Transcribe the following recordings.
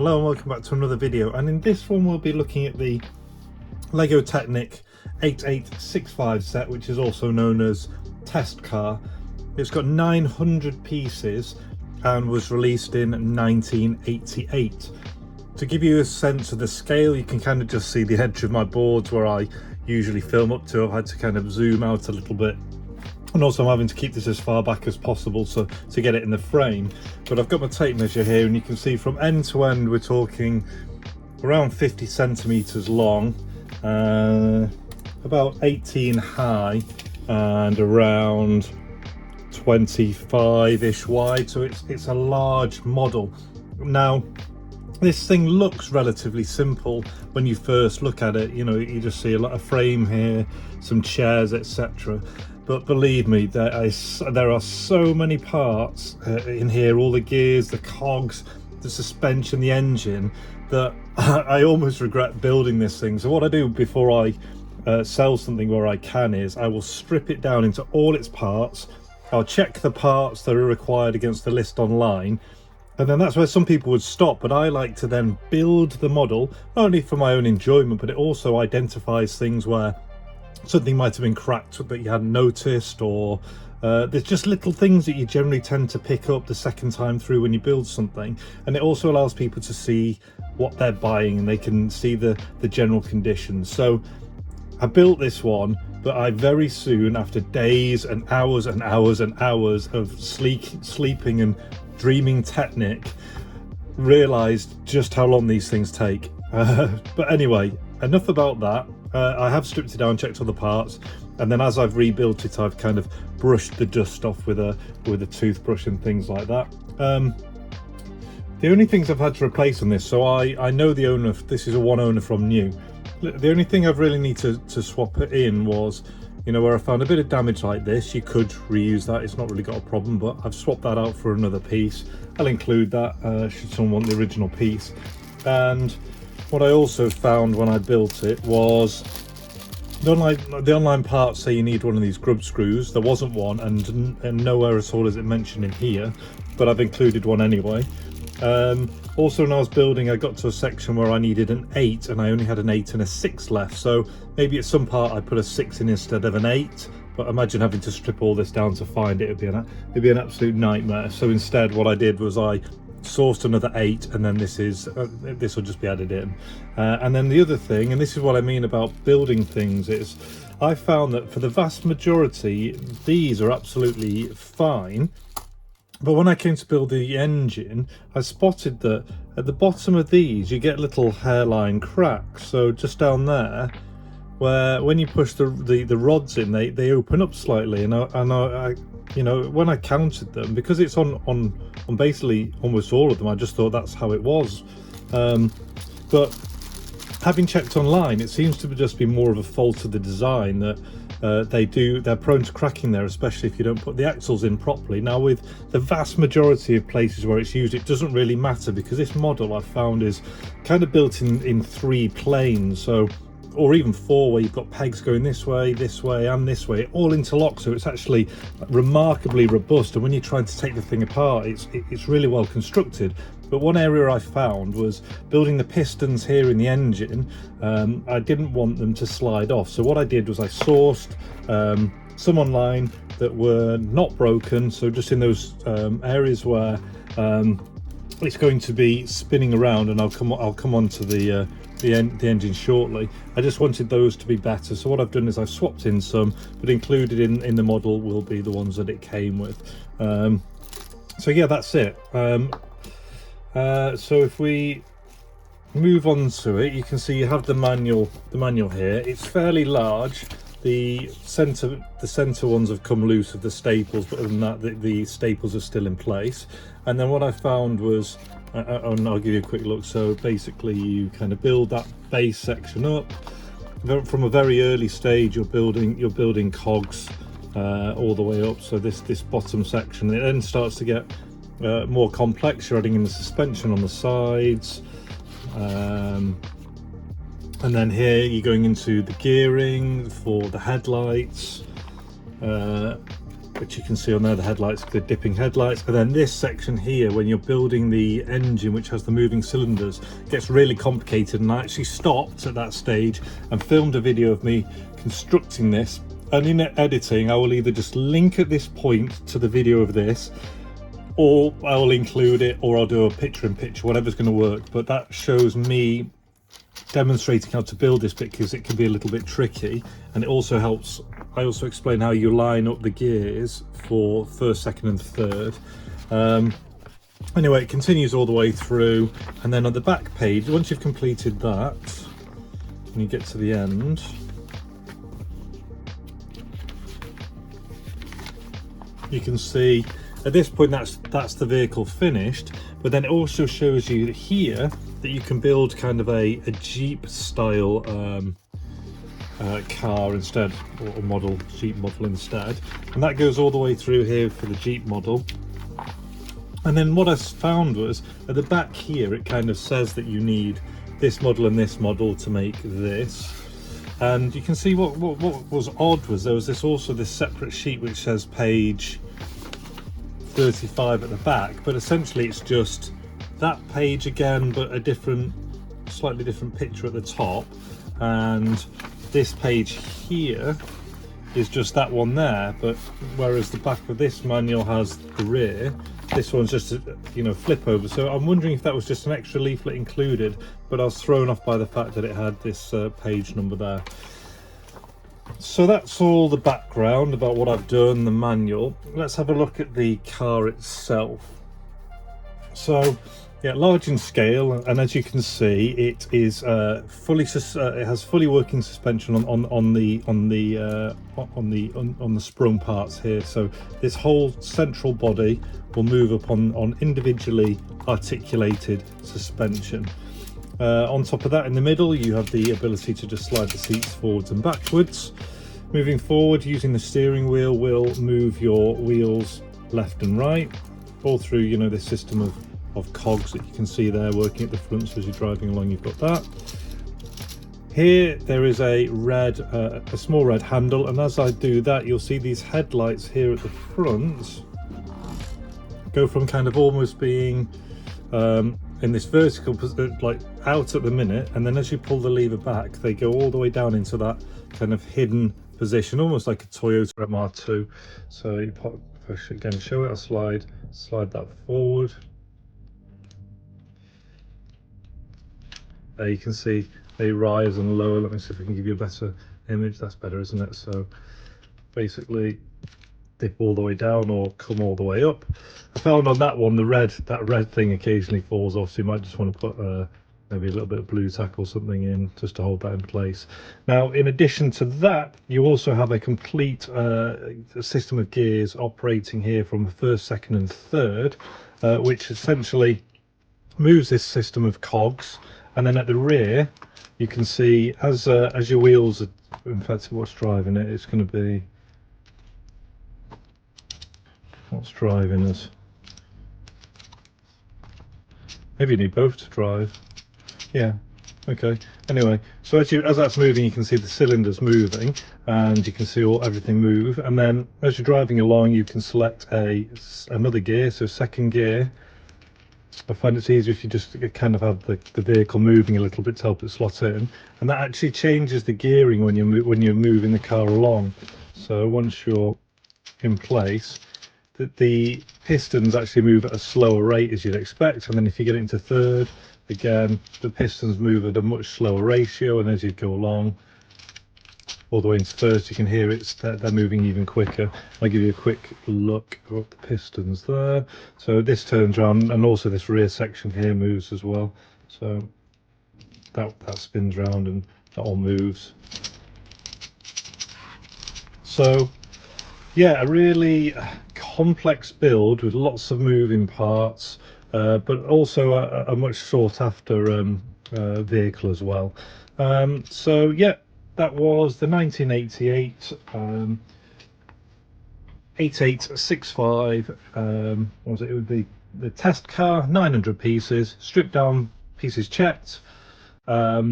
Hello and welcome back to another video, and in this one we'll be looking at the Lego Technic 8865 set, which is also known as Test Car. It's got 900 pieces and was released in 1988. To give you a sense of the scale, you can kind of just see the edge of my boards where I usually film up to. I've had to kind of zoom out a little bit, and also I'm having to keep this as far back as possible to get it in the frame. But I've got my tape measure here, and you can see from end to end we're talking around 50 centimeters long, about 18 high, and around 25-ish wide. So it's a large model. Now, this thing looks relatively simple when you first look at it. You know, you just see a lot of frame here, some chairs, etc. But believe me, there are so many parts in here, all the gears, the cogs, the suspension, the engine, that I almost regret building this thing. So what I do before I sell something where I can is I will strip it down into all its parts. I'll check the parts that are required against the list online, and then that's where some people would stop. But I like to then build the model, not only for my own enjoyment, but it also identifies things where something might have been cracked that you hadn't noticed, or there's just little things that you generally tend to pick up the second time through when you build something. And it also allows people to see what they're buying, and they can see the general conditions. So I built this one, but I very soon, after days and hours and hours and hours of sleeping and dreaming Technic, realized just how long these things take. But anyway, enough about that. I have stripped it down, checked all the parts, and then as I've rebuilt it, I've kind of brushed the dust off with a toothbrush and things like that. The only things I've had to replace on this, so I know the owner, this is a one owner from new. The only thing I've really need to swap it in was, you know, where I found a bit of damage like this. You could reuse that, it's not really got a problem, but I've swapped that out for another piece. I'll include that should someone want the original piece. And what I also found when I built it was the online parts say you need one of these grub screws. There wasn't one, and nowhere at all is it mentioned in here, but I've included one anyway. Also, when I was building, I got to a section where I needed an 8, and I only had an 8 and a 6 left. So maybe at some part I put a 6 in instead of an 8. But imagine having to strip all this down to find it. It'd be an absolute nightmare. So instead, what I did was I sourced another 8, and then this will just be added in. And then the other thing, and this is what I mean about building things, is I found that for the vast majority these are absolutely fine, but when I came to build the engine, I spotted that at the bottom of these you get little hairline cracks. So just down there, where when you push the rods in, they open up slightly, and I you know, when I counted them, because it's on basically almost all of them, I just thought that's how it was. But having checked online, it seems to just be more of a fault of the design, that they're prone to cracking there, especially if you don't put the axles in properly. Now, with the vast majority of places where it's used, it doesn't really matter, because this model I've found is kind of built in 3 planes, so, or even 4, where you've got pegs going this way, and this way, all interlocked. So it's actually remarkably robust, and when you're trying to take the thing apart, it's really well constructed. But one area I found was building the pistons here in the engine. I didn't want them to slide off, so what I did was I sourced some online that were not broken, so just in those areas where it's going to be spinning around, and I'll come on to the engine shortly. I just wanted those to be better, so what I've done is I've swapped in some, but included in the model will be the ones that it came with. So yeah, that's it. So if we move on to it, you can see you have the manual here. It's fairly large. The center ones have come loose of the staples, but other than that, the staples are still in place. And then what I found was, and I'll give you a quick look. So basically, you kind of build that base section up. From a very early stage, you're building cogs all the way up. So this bottom section, it then starts to get more complex. You're adding in the suspension on the sides, and then here you're going into the gearing for the headlights, which you can see on there, the headlights, the dipping headlights. And then this section here, when you're building the engine, which has the moving cylinders, gets really complicated. And I actually stopped at that stage and filmed a video of me constructing this. And in editing, I will either just link at this point to the video of this, or I'll include it, or I'll do a picture-in-picture, whatever's going to work. But that shows me demonstrating how to build this bit, because it can be a little bit tricky, and it also helps. I also explain how you line up the gears for first, second and third. Anyway, it continues all the way through, and then on the back page, once you've completed that and you get to the end, you can see at this point that's the vehicle finished. But then it also shows you here that you can build kind of a Jeep style car instead, or model, Jeep model instead, and that goes all the way through here for the Jeep model. And then what I found was at the back here, it kind of says that you need this model and this model to make this. And you can see what was odd was there was this separate sheet which says page 35 at the back, but essentially it's just that page again, but a slightly different picture at the top. And this page here is just that one there, but whereas the back of this manual has the rear, this one's just a flip over. So I'm wondering if that was just an extra leaflet included, but I was thrown off by the fact that it had this page number there. So that's all the background about what I've done, the manual. Let's have a look at the car itself. So yeah, large in scale, and as you can see, it is it has fully working suspension on the sprung parts here. So this whole central body will move up on individually articulated suspension. On top of that, in the middle, you have the ability to just slide the seats forwards and backwards. Moving forward, using the steering wheel will move your wheels left and right, all through this system of cogs that you can see there working at the front. So as you're driving along, you've got that. Here there is a small red handle, and as I do that, you'll see these headlights here at the front go from kind of almost being in this vertical, like out at the minute, and then as you pull the lever back, they go all the way down into that kind of hidden position, almost like a Toyota MR2. So you push again, show it, I'll slide that forward. There you can see they rise and lower. Let me see if I can give you a better image. That's better, isn't it? So basically dip all the way down or come all the way up. I found on that one that red thing occasionally falls off, so you might just want to put maybe a little bit of blue tack or something in just to hold that in place. Now, in addition to that, you also have a complete system of gears operating here from first, second and third, which essentially moves this system of cogs. And then at the rear, you can see as your wheels are, in fact, what's driving it, it's going to be, what's driving us? Maybe you need both to drive. Yeah, okay. Anyway, so as that's moving, you can see the cylinders moving, and you can see everything move. And then as you're driving along, you can select another gear, so second gear. I find it's easier if you just kind of have the vehicle moving a little bit to help it slot in, and that actually changes the gearing when you're moving the car along. So once you're in place, the pistons actually move at a slower rate as you'd expect, and then if you get into third, again the pistons move at a much slower ratio, and as you go along all the way into first, you can hear they're moving even quicker. I'll give you a quick look at the pistons there. So this turns around, and also this rear section here moves as well. So that spins round and that all moves. So yeah, a really complex build with lots of moving parts, but also a much sought after vehicle as well. So yeah, that was the 1988 8865. What was it? It would be the test car, 900 pieces, stripped down, pieces checked. A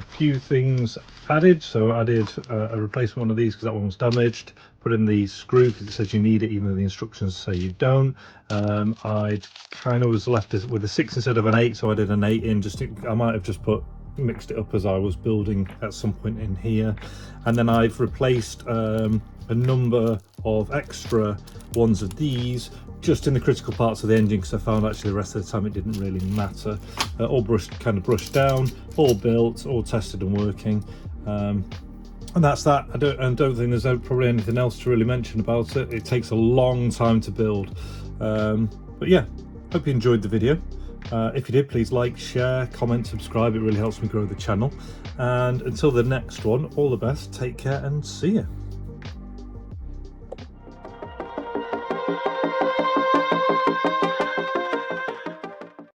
few things added, so I added a replacement one of these because that one was damaged, put in the screw because it says you need it, even though the instructions say you don't. I kind of was left with a 6 instead of an 8, so I did an 8 in. I might have just mixed it up as I was building at some point in here. And then I've replaced a number of extra ones of these just in the critical parts of the engine, because I found actually the rest of the time it didn't really matter. All kind of brushed down, all built, all tested and working. And that's that. I don't think there's probably anything else to really mention about it. It takes a long time to build. But yeah, hope you enjoyed the video. If you did, please like, share, comment, subscribe. It really helps me grow the channel. And until the next one, all the best, take care and see you.